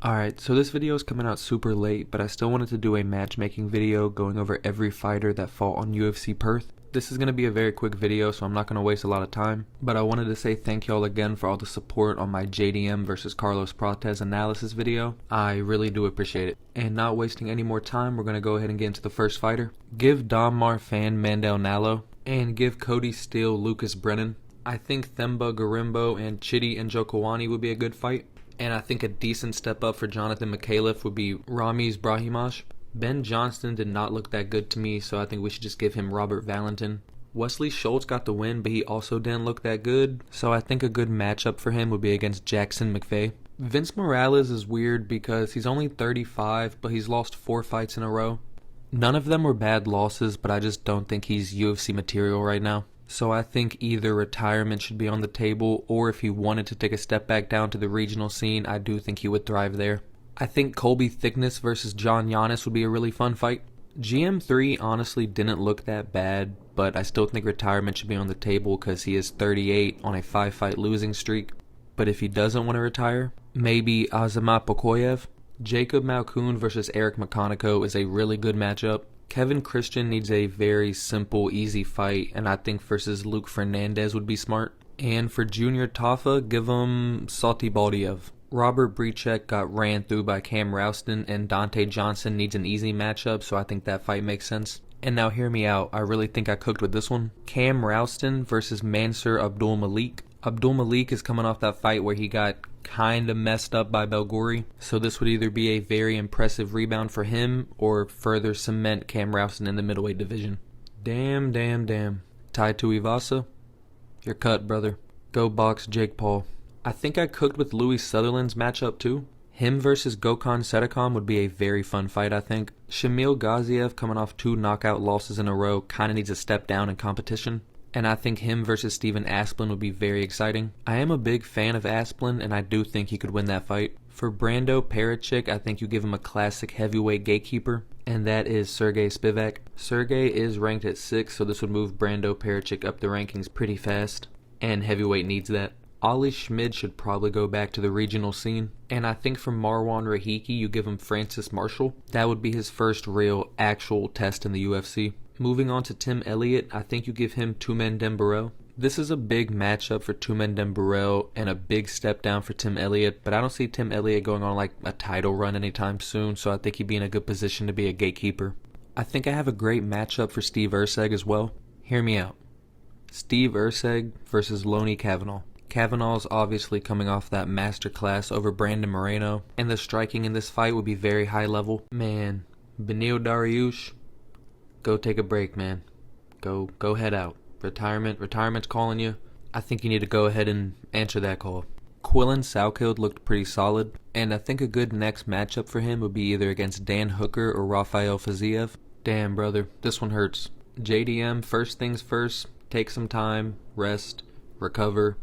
Alright, so this video is coming out super late, but I still wanted to do a matchmaking video going over every fighter that fought on UFC Perth. This is going to be a very quick video, so I'm not going to waste a lot of time, but I wanted to say thank y'all again for all the support on my JDM versus Carlos Prates analysis video. I really do appreciate it. And not wasting any more time, we're going to go ahead and get into the first fighter. Give Dom Marfan Mandel Nallo, and give Cody Steele Lucas Brennan. I think Themba Garimbo and Chidi and Jokawani would be a good fight. And I think a decent step up for Jonathan McAuliffe would be Ramiz Brahimaj. Ben Johnston did not look that good to me, so I think we should just give him Robert Valentin. Wesley Schultz got the win, but he also didn't look that good, so I think a good matchup for him would be against Jackson McVeigh. Vince Morales is weird because he's only 35, but he's lost 4 fights in a row. None of them were bad losses, but I just don't think he's UFC material right now. So I think either retirement should be on the table, or if he wanted to take a step back down to the regional scene, I do think he would thrive there. I think Colby Thickness versus John Giannis would be a really fun fight. GM3 honestly didn't look that bad, but I still think retirement should be on the table because he is 38 on a 5-fight losing streak. But if he doesn't want to retire, maybe Azamat Pokoyev. Jacob Malkoun versus Eric McConaughey is a really good matchup. Kevin Christian needs a very simple, easy fight, and I think versus Luke Fernandez would be smart. And for Junior Tafa, give him Salty Baldiev. Robert Brichek got ran through by Cam Rouston, and Dante Johnson needs an easy matchup, so I think that fight makes sense. And now hear me out, I really think I cooked with this one. Cam Rouston versus Mansur Abdul Malik. Abdul Malik is coming off that fight where he got kinda messed up by Belguri, so this would either be a very impressive rebound for him or further cement Cam Rouston in the middleweight division. Damn. Tai Tuivasa, you're cut, brother. Go box Jake Paul. I think I cooked with Louis Sutherland's matchup too. Him versus Gokhan Sedakom would be a very fun fight, I think. Shamil Gaziev, coming off 2 knockout losses in a row, kinda needs a step down in competition. And I think him versus Steven Asplin would be very exciting. I am a big fan of Asplin, and I do think he could win that fight. For Brando Pericic, I think you give him a classic heavyweight gatekeeper, and that is Sergey Spivak. Sergey is ranked at 6, so this would move Brando Pericic up the rankings pretty fast, and heavyweight needs that. Ali Schmid should probably go back to the regional scene. And I think for Marwan Rahiki, you give him Francis Marshall. That would be his first real, actual test in the UFC. Moving on to Tim Elliott, I think you give him Tumen Dembarel. This is a big matchup for Tumen Dembarel and a big step down for Tim Elliott, but I don't see Tim Elliott going on like a title run anytime soon, so I think he'd be in a good position to be a gatekeeper. I think I have a great matchup for Steve Erceg as well. Hear me out. Steve Erceg versus Lonnie Kavanaugh. Kavanaugh's obviously coming off that masterclass over Brandon Moreno, and the striking in this fight would be very high level. Man, Beneil Dariush, go take a break, man. Go head out. Retirement's calling you. I think you need to go ahead and answer that call. Quillen Salkild looked pretty solid, and I think a good next matchup for him would be either against Dan Hooker or Rafael Fiziev. Damn, brother, this one hurts. JDM, first things first, take some time, rest, recover.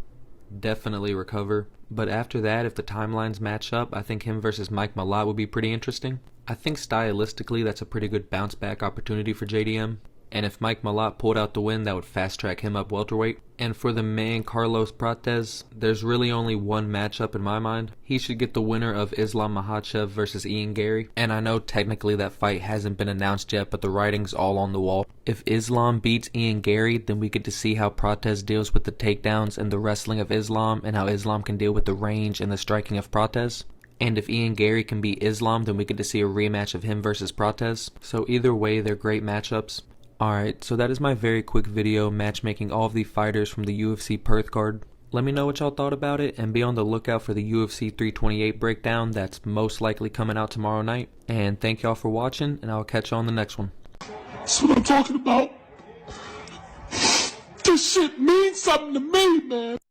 Definitely recover. But after that, if the timelines match up, I think him versus Mike Malott would be pretty interesting. I think stylistically that's a pretty good bounce back opportunity for JDM. And if Mike Malott pulled out the win, that would fast track him up welterweight. And for the man Carlos Prates, there's really only one matchup in my mind. He should get the winner of Islam Makhachev versus Ian Gary. And I know technically that fight hasn't been announced yet, but the writing's all on the wall. If Islam beats Ian Gary, then we get to see how Prates deals with the takedowns and the wrestling of Islam, and how Islam can deal with the range and the striking of Prates. And if Ian Gary can beat Islam, then we get to see a rematch of him versus Prates. So either way, they're great matchups. Alright, so that is my very quick video matchmaking all of the fighters from the UFC Perth card. Let me know what y'all thought about it, and be on the lookout for the UFC 328 breakdown that's most likely coming out tomorrow night. And thank y'all for watching, and I'll catch y'all on the next one. That's what I'm talking about. This shit means something to me, man.